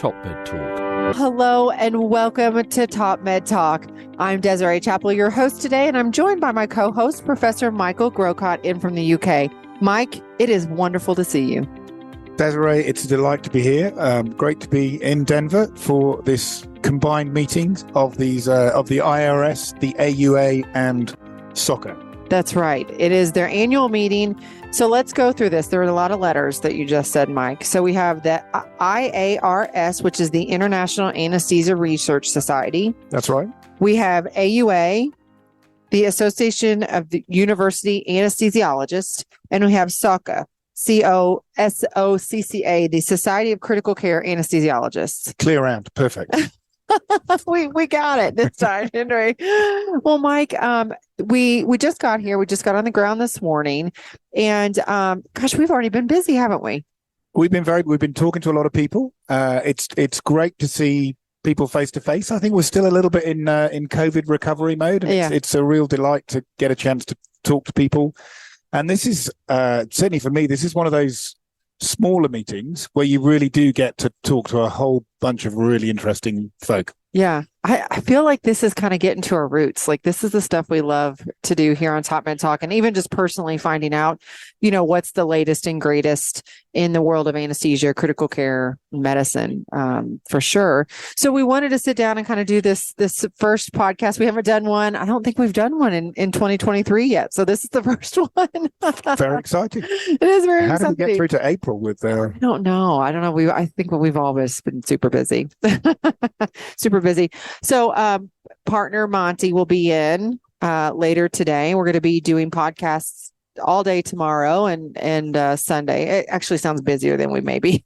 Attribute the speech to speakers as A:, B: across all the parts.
A: TopMedTalk.
B: Hello and welcome to TopMedTalk. I'm Desiree Chappell, your host today, and I'm joined by my co-host, Professor Michael Grocott, in from the UK. Mike, it is wonderful to see you.
C: Desiree, it's a delight to be here. Great to be in Denver for this combined meetings of these of the IARS, the AUA, and SOCCA.
B: That's right. It is their annual meeting. So let's go through this. There are a lot of letters that you just said, Mike. So we have the IARS, which is the International Anesthesia Research Society.
C: That's right.
B: We have AUA, the Association of the University Anesthesiologists, and we have SOCCA, SOCCA, the Society of Critical Care Anesthesiologists.
C: Clear round. Perfect.
B: We got it this time, didn't we? Well, Mike, we just got here. We just got on the ground this morning, and gosh, we've already been busy, haven't we?
C: We've been talking to a lot of people. It's great to see people face to face. I think we're still a little bit in COVID recovery mode, and it's a real delight to get a chance to talk to people. And this is certainly for me, this is one of those smaller meetings where you really do get to talk to a whole bunch of really interesting folk.
B: Yeah. I feel like this is kind of getting to our roots. Like this is the stuff we love to do here on Top Med Talk, and even just personally finding out, what's the latest and greatest in the world of anesthesia, critical care, medicine, for sure. So we wanted to sit down and kind of do this first podcast. We haven't done one. I don't think we've done one in 2023 yet. So this is the first one.
C: Very exciting.
B: It is very exciting.
C: How did we get through to April with
B: I don't know. I think we've always been super busy. Super busy. So partner Monty will be in later today. We're going to be doing podcasts all day tomorrow and Sunday. It actually sounds busier than we may be.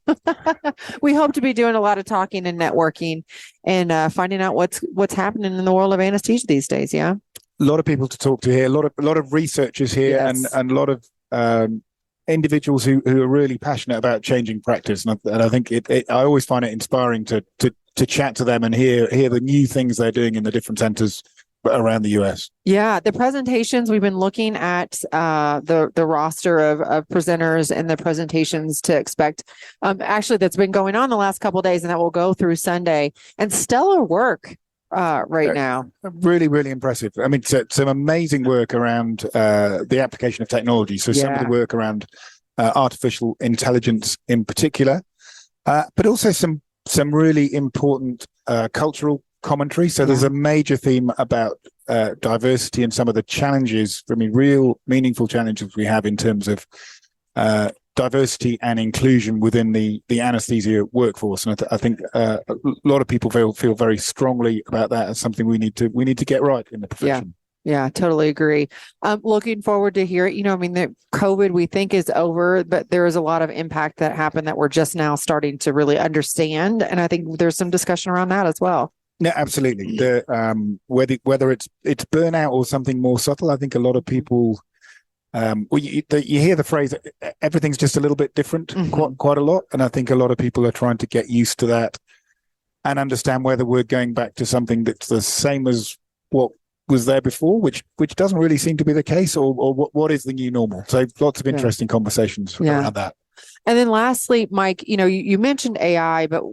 B: We hope to be doing a lot of talking and networking and finding out what's happening in the world of anesthesia these days. Yeah.
C: A lot of people to talk to here, a lot of researchers here, yes. and a lot of individuals who are really passionate about changing practice. And I think I always find it inspiring to chat to them and hear the new things they're doing in the different centers around the US. Yeah,
B: the presentations, we've been looking at the roster of presenters and the presentations to expect. Actually, that's been going on the last couple of days, and that will go through Sunday. And stellar work right now.
C: Really, really impressive. I mean, some amazing work around the application of technology. So some of the work around artificial intelligence in particular, but also some really important cultural commentary. So there's a major theme about diversity and some of the challenges, real meaningful challenges we have in terms of diversity and inclusion within the anesthesia workforce. And I think a lot of people feel very strongly about that as something we need to get right in the profession.
B: Yeah, totally agree. Looking forward to hear it. The COVID we think is over, but there is a lot of impact that happened that we're just now starting to really understand. And I think there's some discussion around that as well.
C: Yeah, absolutely. Whether it's burnout or something more subtle, I think a lot of people, you hear the phrase, everything's just a little bit different, quite a lot. And I think a lot of people are trying to get used to that and understand whether we're going back to something that's the same as what was there before, which doesn't really seem to be the case, or what is the new normal. So lots of interesting conversations around that.
B: And then lastly, Mike, you mentioned AI, but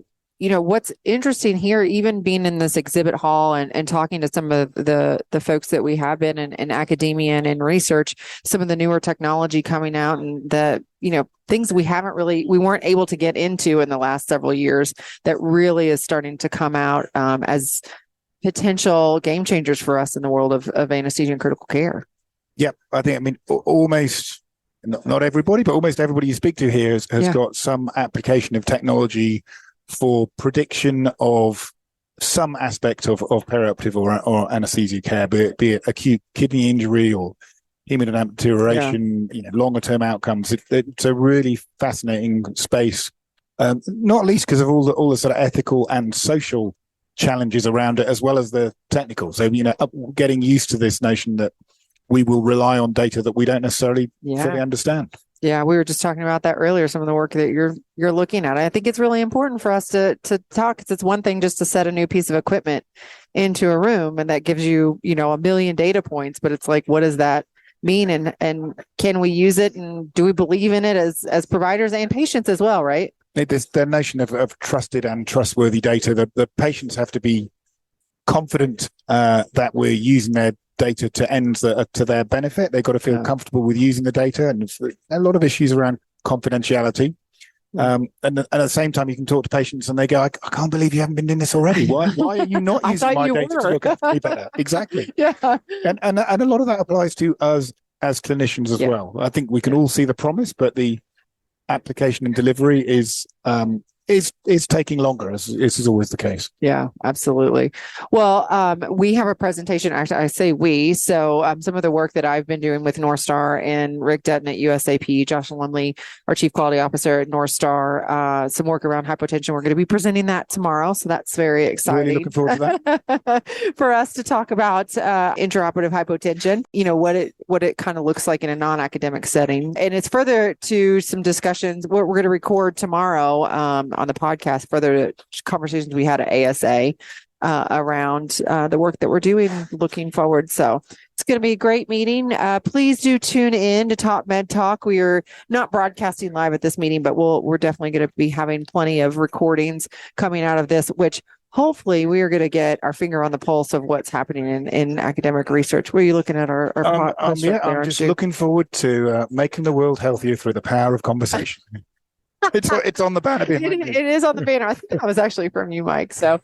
B: what's interesting here, even being in this exhibit hall and talking to some of the folks that we have been in academia and in research, some of the newer technology coming out and the, things we weren't able to get into in the last several years that really is starting to come out as potential game changers for us in the world of anesthesia and critical care.
C: Yep. Almost, not everybody, but almost everybody you speak to here has got some application of technology for prediction of some aspect of perioperative or anesthesia care, be it acute kidney injury or hemodynamic deterioration, longer term outcomes. It's a really fascinating space, not least because of all the sort of ethical and social challenges around it, as well as the technical. So, getting used to this notion that we will rely on data that we don't necessarily fully understand.
B: Yeah, we were just talking about that earlier, some of the work that you're looking at. I think it's really important for us to talk, because it's one thing just to set a new piece of equipment into a room, and that gives you, a million data points, but it's like, what does that mean? And can we use it? And do we believe in it as providers and patients as well, right?
C: The notion of trusted and trustworthy data. The patients have to be confident that we're using their data to ends that are to their benefit. They've got to feel comfortable with using the data, and a lot of issues around confidentiality. And at the same time, you can talk to patients and they go, I can't believe you haven't been doing this already. Why are you not using my data to look after me better? Exactly.
B: Yeah.
C: And a lot of that applies to us as clinicians as well. I think we can all see the promise, but the application and delivery is taking longer, as is always the case.
B: Yeah, absolutely. Well, we have a presentation. Actually, I say we. So some of the work that I've been doing with North Star and Rick Dutton at USAP, Josh Lumley, our Chief Quality Officer at North Star, some work around hypotension. We're going to be presenting that tomorrow. So that's very exciting.
C: Really looking forward to
B: that. For us to talk about intraoperative hypotension, what it kind of looks like in a non-academic setting. And it's further to some discussions we're going to record tomorrow on the podcast, further conversations we had at ASA around the work that we're doing looking forward. So it's going to be a great meeting. Please do tune in to TopMedTalk. We are not broadcasting live at this meeting, but we're definitely going to be having plenty of recordings coming out of this, which hopefully we are going to get our finger on the pulse of what's happening in academic research. What are you looking at our
C: I'm just looking forward to making the world healthier through the power of conversation. It's on the banner.
B: It is on the banner. I think that was actually from you, Mike. So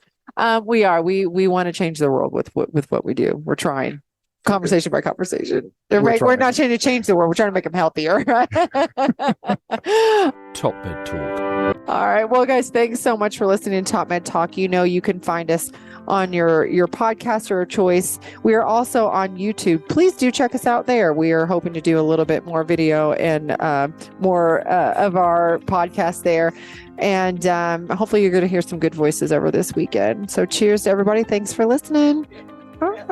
B: we want to change the world with what we do. We're trying conversation by conversation. We're not trying to change the world. We're trying to make them healthier.
A: TopMedTalk.
B: All right. Well, guys, thanks so much for listening to TopMedTalk. You can find us on your podcaster of choice. We are also on YouTube. Please do check us out there. We are hoping to do a little bit more video and more of our podcast there. And hopefully you're going to hear some good voices over this weekend. So cheers to everybody. Thanks for listening. Bye.